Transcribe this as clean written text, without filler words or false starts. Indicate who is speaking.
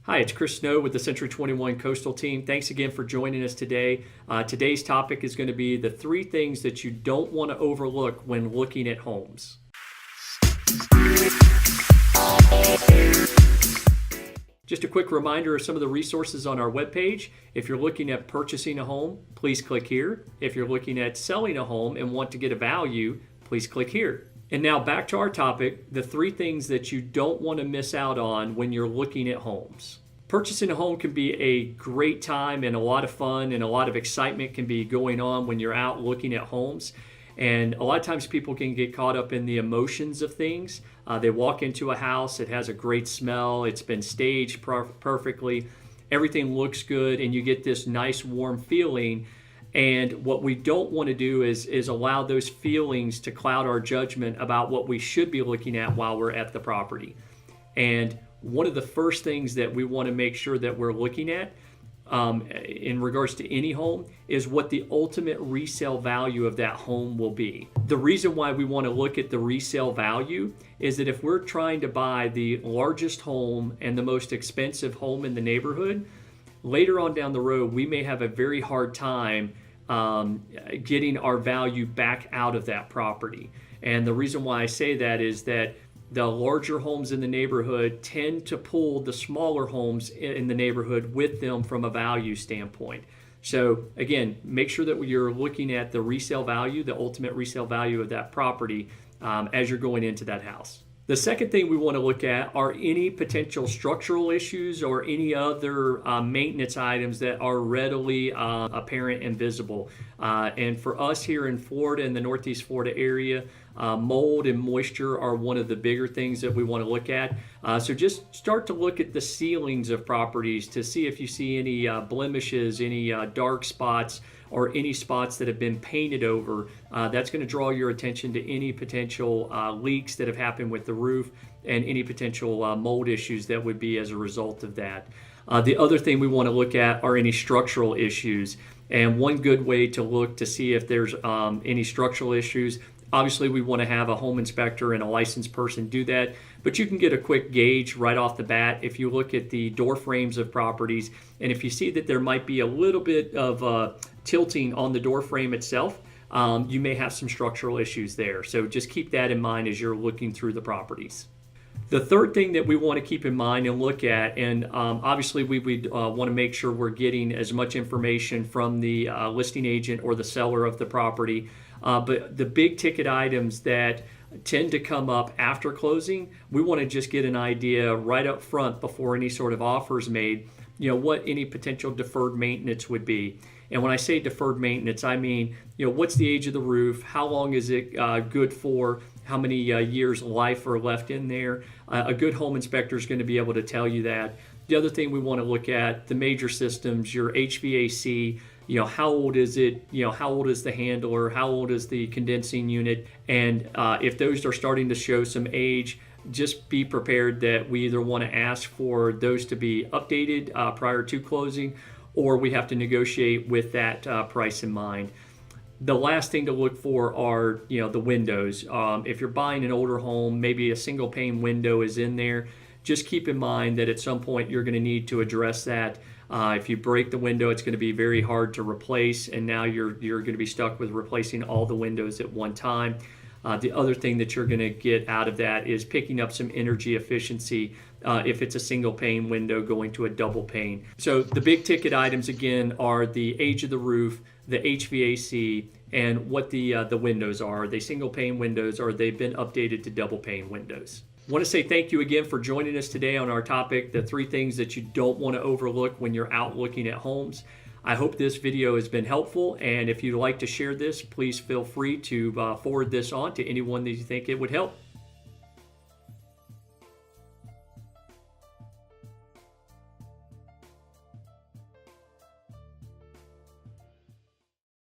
Speaker 1: Hi, it's Chris Snow with the C21 Coastal Team. Thanks again for joining us today. Today's topic is going to be the 3 things that you don't want to overlook when looking at homes. Just a quick reminder of some of the resources on our webpage. If you're looking at purchasing a home, please click here. If you're looking at selling a home and want to get a value, please click here. And now back to our topic, the 3 things that you don't want to miss out on when you're looking at homes. Purchasing a home can be a great time and a lot of fun, and a lot of excitement can be going on when you're out looking at homes. And a lot of times people can get caught up in the emotions of things. They walk into a house, it has a great smell, it's been staged perfectly, everything looks good, and you get this nice warm feeling. And what we don't want to do is allow those feelings to cloud our judgment about what we should be looking at while we're at the property. And one of the first things that we want to make sure that we're looking at in regards to any home is what the ultimate resale value of that home will be. The reason why we want to look at the resale value is that if we're trying to buy the largest home and the most expensive home in the neighborhood, later on down the road, we may have a very hard time getting our value back out of that property. And the reason why I say that is that the larger homes in the neighborhood tend to pull the smaller homes in the neighborhood with them from a value standpoint. So again, make sure that you're looking at the resale value, the ultimate resale value of that property as you're going into that house. The second thing we want to look at are any potential structural issues or any other maintenance items that are readily apparent and visible. And for us here in Florida, in the Northeast Florida area, mold and moisture are one of the bigger things that we want to look at. So just start to look at the ceilings of properties to see if you see any blemishes, any dark spots, or any spots that have been painted over. That's going to draw your attention to any potential leaks that have happened with the roof and any potential mold issues that would be as a result of that. The other thing we want to look at are any structural issues. And one good way to look to see if there's any structural issues, obviously we want to have a home inspector and a licensed person do that, but you can get a quick gauge right off the bat if you look at the door frames of properties, and if you see that there might be a little bit of tilting on the door frame itself, you may have some structural issues there. So just keep that in mind as you're looking through the properties. The third thing that we want to keep in mind and look at, and obviously we want to make sure we're getting as much information from the listing agent or the seller of the property, but the big ticket items that tend to come up after closing, we want to just get an idea right up front before any sort of offer is made, what any potential deferred maintenance would be. And when I say deferred maintenance, I mean, what's the age of the roof? How long is it good for? How many years life are left in there? A good home inspector is going to be able to tell you that. The other thing we want to look at, the major systems, your HVAC, how old is it? How old is the handler? How old is the condensing unit? And if those are starting to show some age, just be prepared that we either want to ask for those to be updated prior to closing, or we have to negotiate with that price in mind. The last thing to look for are, the windows. If you're buying an older home, maybe a single pane window is in there. Just keep in mind that at some point you're going to need to address that. If you break the window, it's going to be very hard to replace, and now you're going to be stuck with replacing all the windows at one time. The other thing that you're going to get out of that is picking up some energy efficiency if it's a single pane window going to a double pane. So the big ticket items again are the age of the roof, the HVAC, and what the windows are. Are they single pane windows, or they've been updated to double pane windows? I want to say thank you again for joining us today on our topic, the 3 things that you don't want to overlook when you're out looking at homes. I hope this video has been helpful, and if you'd like to share this, please feel free to forward this on to anyone that you think it would help.